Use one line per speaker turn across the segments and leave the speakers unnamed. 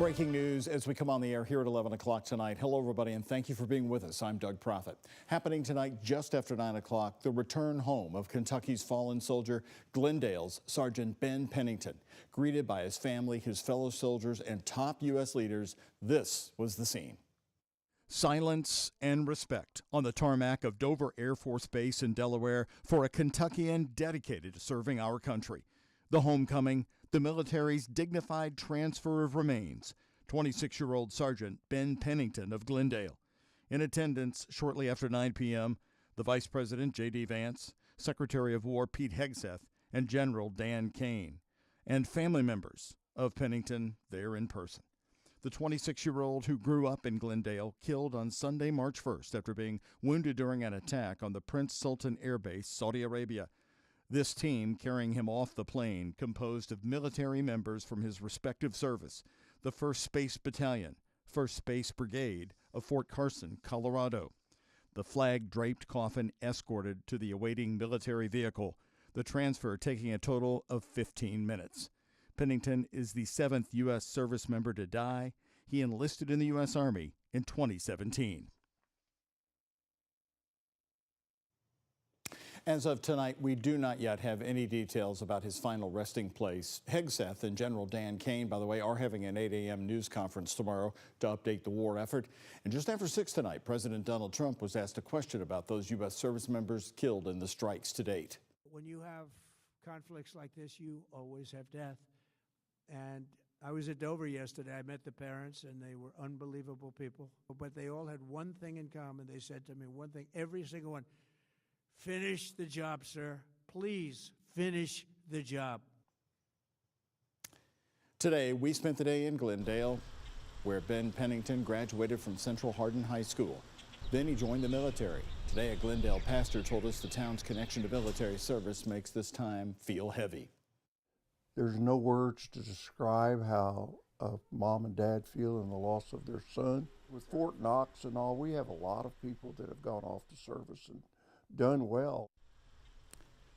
Breaking news as we come on the air here at 11 o'clock tonight. Hello, everybody, and thank you for being with us. I'm Doug Proffitt. Happening tonight just after 9 o'clock, the return home of Kentucky's fallen soldier, Glendale's Sergeant Ben Pennington. Greeted by his family, his fellow soldiers, and top U.S. leaders, this was the scene. Silence and respect on the tarmac of Dover Air Force Base in Delaware for a Kentuckian dedicated to serving our country. The homecoming, the military's dignified transfer of remains, 26-year-old Sergeant Ben Pennington of Glendale. In attendance shortly after 9 p.m., the Vice President J.D. Vance, Secretary of War Pete Hegseth, and General Dan Kane, and family members of Pennington there in person. The 26-year-old who grew up in Glendale killed on Sunday, March 1st after being wounded during an attack on the Prince Sultan Air Base, Saudi Arabia. This team carrying him off the plane composed of military members from his respective service, the 1st Space Battalion, 1st Space Brigade of Fort Carson, Colorado. The flag-draped coffin escorted to the awaiting military vehicle, the transfer taking a total of 15 minutes. Pennington is the 7th U.S. service member to die. He enlisted in the U.S. Army in 2017. As of tonight, we do not yet have any details about his final resting place. Hegseth and General Dan Kane, by the way, are having an 8 a.m. news conference tomorrow to update the war effort. And just after 6 tonight, President Donald Trump was asked a question about those U.S. service members killed in the strikes to date.
When you have conflicts like this, you always have death. And I was at Dover yesterday. I met the parents, and they were unbelievable people. But they all had one thing in common. They said to me one thing, every single one: finish the job, sir. Please finish the job. Today, we spent the day in Glendale, where Ben Pennington graduated from Central Hardin High School. Then he joined the military. Today, a Glendale pastor told us the town's connection to military service makes this time feel heavy.
There's no words to describe how mom and dad feel in the loss of their son. With Fort Knox and all, we have a lot of people that have gone off to service and done well.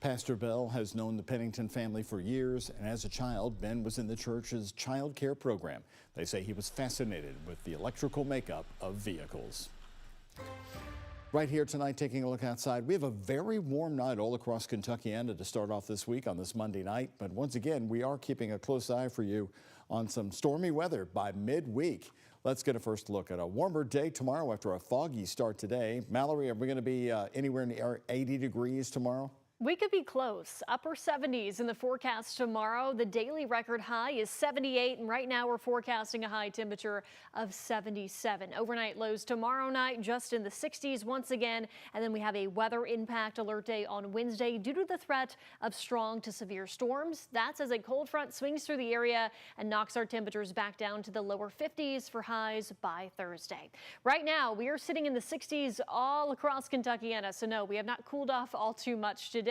Pastor Bell has known the Pennington family for years, and as a child, Ben was in the church's child care program. They say he was fascinated with the electrical makeup of vehicles. Right here tonight, taking a look outside, we have a very warm night all across Kentuckiana to start off this week on this Monday night. But once again, we are keeping a close eye for you on some stormy weather by midweek. Let's get a first look at a warmer day tomorrow after a foggy start today. Mallory, are we going to be anywhere near 80 degrees tomorrow?
We could be close. Upper 70s in the forecast tomorrow. The daily record high is 78, and right now we're forecasting a high temperature of 77. Overnight lows tomorrow night just in the 60s once again, and then we have a weather impact alert day on Wednesday due to the threat of strong to severe storms. That's as a cold front swings through the area and knocks our temperatures back down to the lower 50s for highs by Thursday. Right now we are sitting in the 60s all across Kentuckiana, so no, we have not cooled off all too much today.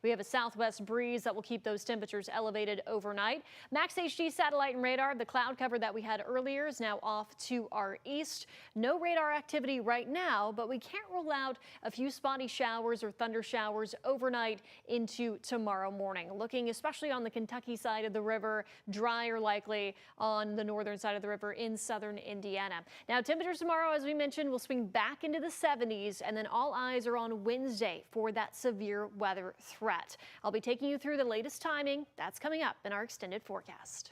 We have a southwest breeze that will keep those temperatures elevated overnight. Max HD satellite and radar, the cloud cover that we had earlier is now off to our east. No radar activity right now, but we can't rule out a few spotty showers or thunder showers overnight into tomorrow morning. Looking especially on the Kentucky side of the river, drier likely on the northern side of the river in southern Indiana. Now temperatures tomorrow, as we mentioned, will swing back into the 70s, and then all eyes are on Wednesday for that severe weather threat. I'll be taking you through the latest timing. That's coming up in our extended forecast.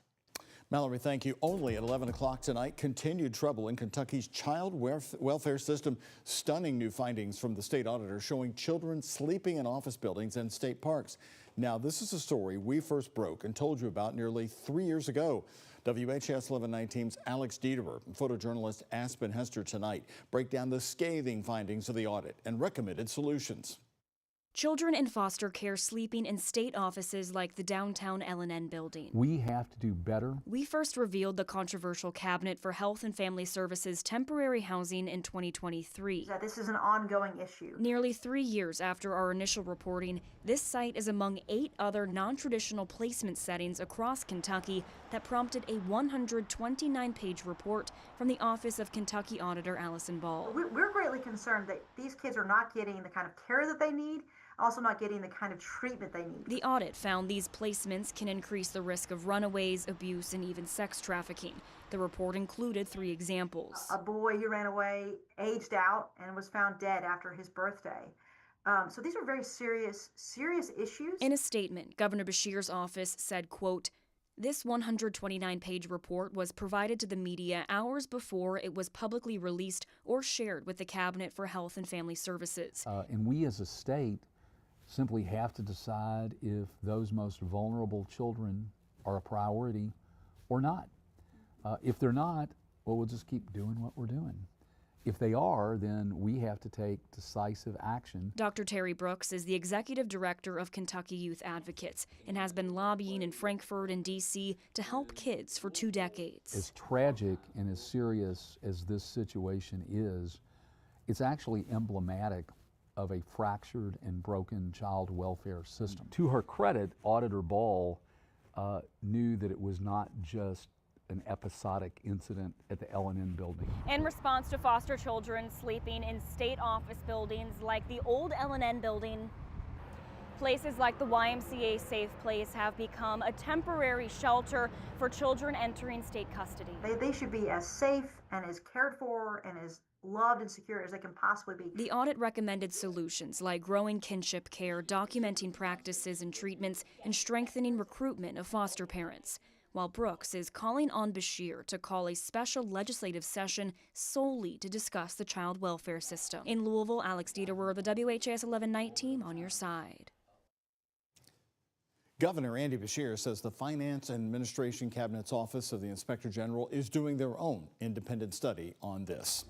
Mallory, thank you. Only at 11 o'clock tonight, continued trouble in Kentucky's child welfare system. Stunning new findings from the state auditor showing children sleeping in office buildings and state parks. Now, this is a story we first broke and told you about nearly 3 years ago. WHAS11 9 Team's Alex Dieterer and photojournalist Aspen Hester tonight break down the scathing findings of the audit and recommended solutions.
Children in foster care sleeping in state offices like the downtown L&N building.
We have to do better.
We first revealed the controversial Cabinet for Health and Family Services temporary housing in 2023.
This is an ongoing issue.
Nearly 3 years after our initial reporting, this site is among 8 other non-traditional placement settings across Kentucky that prompted a 129-page report from the Office of Kentucky Auditor Allison Ball.
We're greatly concerned that these kids are not getting the kind of care that they need.
also not getting the kind of treatment they need.
The audit found these placements can increase the risk of runaways, abuse, and even sex trafficking. The report included 3 examples.
A boy who ran away, aged out, and was found dead after his birthday. So these are very serious issues.
In a statement, Governor Beshear's office said, quote, "This 129-page report was provided to the media hours before it was publicly released or shared with the Cabinet for Health and Family Services."
And we as a state simply have to decide if those most vulnerable children are a priority or not. If they're not, well, we'll just keep doing what we're doing. If they are, then we have to take decisive action.
Dr. Terry Brooks is the executive director of Kentucky Youth Advocates and has been lobbying in Frankfort and D.C. to help kids for 2 decades.
As tragic and as serious as this situation is, it's actually emblematic of a fractured and broken child welfare system. To her credit, Auditor Ball knew that it was not just an episodic incident at the L&N building.
In response to foster children sleeping in state office buildings like the old L&N building, places like the YMCA Safe Place have become a temporary shelter for children entering state custody.
They should be as safe and as cared for and as loved and secure as they can possibly be.
The audit recommended solutions like growing kinship care, documenting practices and treatments, and strengthening recruitment of foster parents. While Brooks is calling on Beshear to call a special legislative session solely to discuss the child welfare system. In Louisville, Alex Dieterer, the WHAS11 night team on your side.
Governor Andy Beshear says the Finance and Administration Cabinet's Office of the Inspector General is doing their own independent study on this.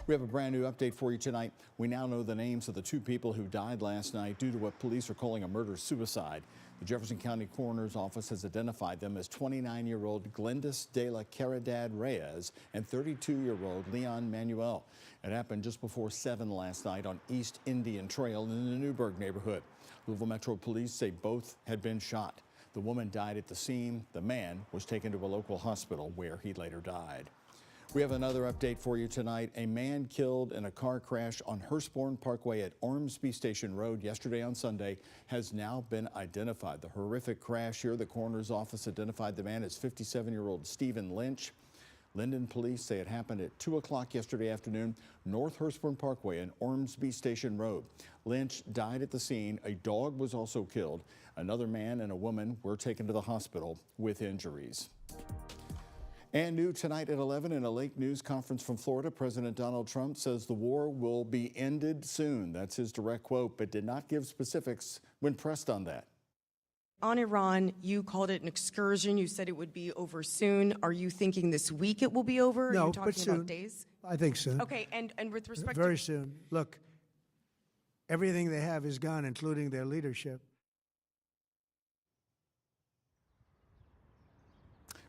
We have a brand new update for you tonight. We now know the names of the 2 people who died last night due to what police are calling a murder-suicide. The Jefferson County Coroner's Office has identified them as 29-year-old Glendis de la Caridad Reyes and 32-year-old Leon Manuel. It happened just before 7 last night on East Indian Trail in the Newburgh neighborhood. Louisville Metro Police say both had been shot. The woman died at the scene. The man was taken to a local hospital where he later died. We have another update for you tonight. A man killed in a car crash on Hurstbourne Parkway at Ormsby Station Road yesterday on Sunday has now been identified. The horrific crash here, the coroner's office identified the man as 57-year-old Stephen Lynch. Linden police say it happened at 2 o'clock yesterday afternoon, North Hurstbourne Parkway and Ormsby Station Road. Lynch died at the scene. A dog was also killed. Another man and a woman were taken to the hospital with injuries. And new tonight at 11 in a late news conference from Florida, President Donald Trump says the war will be ended soon. That's his direct quote, but did not give specifics when pressed on that.
On Iran, you called it an excursion. You said it would be over soon. Are you thinking this week it will be over?
No,
Are you talking
but soon.
about days?
I think soon.
Okay, and with respect
Very soon. Look, everything they have is gone, including their leadership.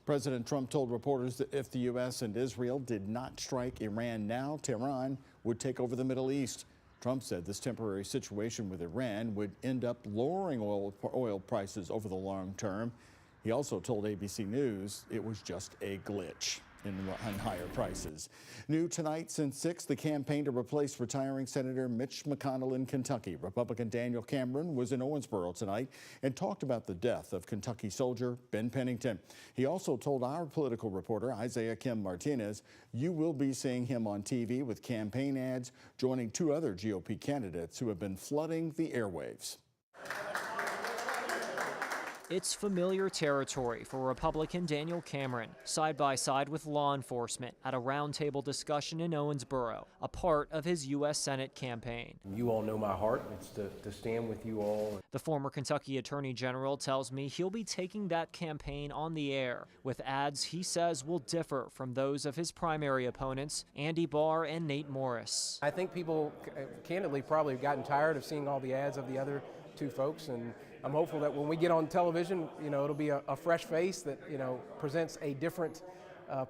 President Trump told reporters that if the U.S. and Israel did not strike Iran now, Tehran would take over the Middle East. Trump said this temporary situation with Iran would end up lowering oil prices over the long term. He also told ABC News it was just a glitch in higher prices. New tonight since 6, the campaign to replace retiring Senator Mitch McConnell in Kentucky. Republican Daniel Cameron was in Owensboro tonight and talked about the death of Kentucky soldier Ben Pennington. He also told our political reporter, Isaiah Kim Martinez, you will be seeing him on TV with campaign ads, joining 2 other GOP candidates who have been flooding the airwaves.
It's familiar territory for Republican Daniel Cameron, side by side with law enforcement at a roundtable discussion in Owensboro, a part of his U.S. Senate campaign.
You all know my heart. It's to stand with you all.
The former Kentucky Attorney General tells me he'll be taking that campaign on the air with ads he says will differ from those of his primary opponents, Andy Barr and Nate Morris.
I think people, candidly, probably have gotten tired of seeing all the ads of the other 2 folks, and I'm hopeful that when we get on television, it'll be a fresh face that, presents a different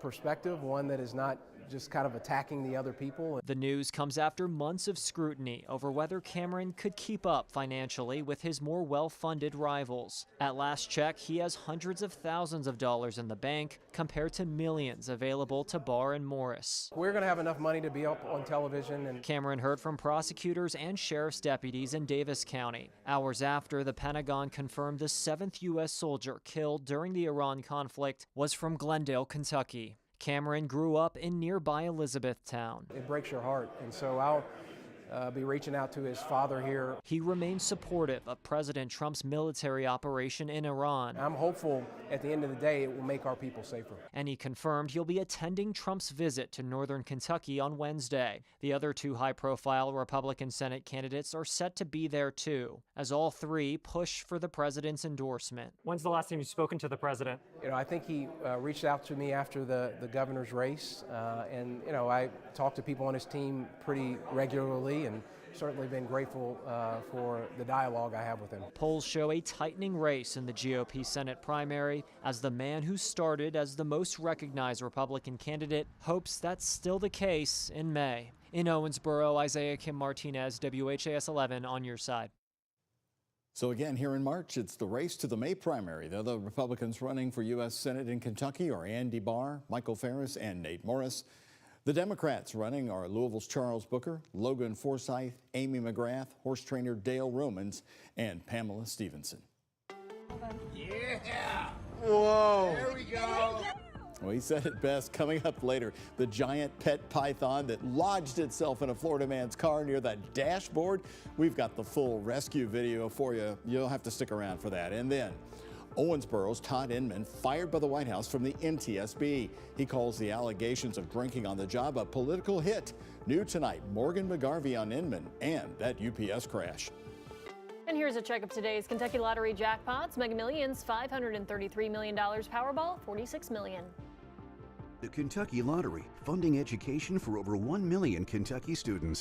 perspective, one that is not just kind of attacking the other people.
The news comes after months of scrutiny over whether Cameron could keep up financially with his more well-funded rivals. At last check, he has hundreds of thousands of dollars in the bank compared to millions available to Barr and Morris.
We're going to have enough money to be up on television. And
Cameron heard from prosecutors and sheriff's deputies in Davis County, hours after the Pentagon confirmed the 7th U.S. soldier killed during the Iran conflict was from Glendale, Kentucky. Cameron grew up in nearby Elizabethtown.
It breaks your heart, and so I'll be reaching out to his father here.
He remains supportive of President Trump's military operation in Iran.
I'm hopeful at the end of the day it will make our people safer.
And he confirmed he'll be attending Trump's visit to northern Kentucky on Wednesday. The other two high-profile Republican Senate candidates are set to be there too, as all three push for the president's endorsement.
When's the last time you've spoken to the president?
I think he reached out to me after the governor's race, and I talk to people on his team pretty regularly, and certainly been grateful for the dialogue I have with him.
Polls show a tightening race in the GOP Senate primary as the man who started as the most recognized Republican candidate hopes that's still the case in May. In Owensboro, Isaiah Kim Martinez, WHAS11 on your side.
So again, here in March, it's the race to the May primary. The other Republicans running for U.S. Senate in Kentucky are Andy Barr, Michael Ferris, and Nate Morris. The Democrats running are Louisville's Charles Booker, Logan Forsythe, Amy McGrath, horse trainer Dale Romans, and Pamela Stevenson.
Yeah! Whoa! There we go!
Well, he said it best. Coming up later, the giant pet python that lodged itself in a Florida man's car near that dashboard. We've got the full rescue video for you. You'll have to stick around for that. And then Owensboro's Todd Inman fired by the White House from the NTSB. He calls the allegations of drinking on the job a political hit. New tonight, Morgan McGarvey on Inman and that UPS crash.
And here's a check of today's Kentucky Lottery jackpots. Mega Millions, $533 million. Powerball, $46 million.
The Kentucky Lottery, funding education for over 1 million Kentucky students.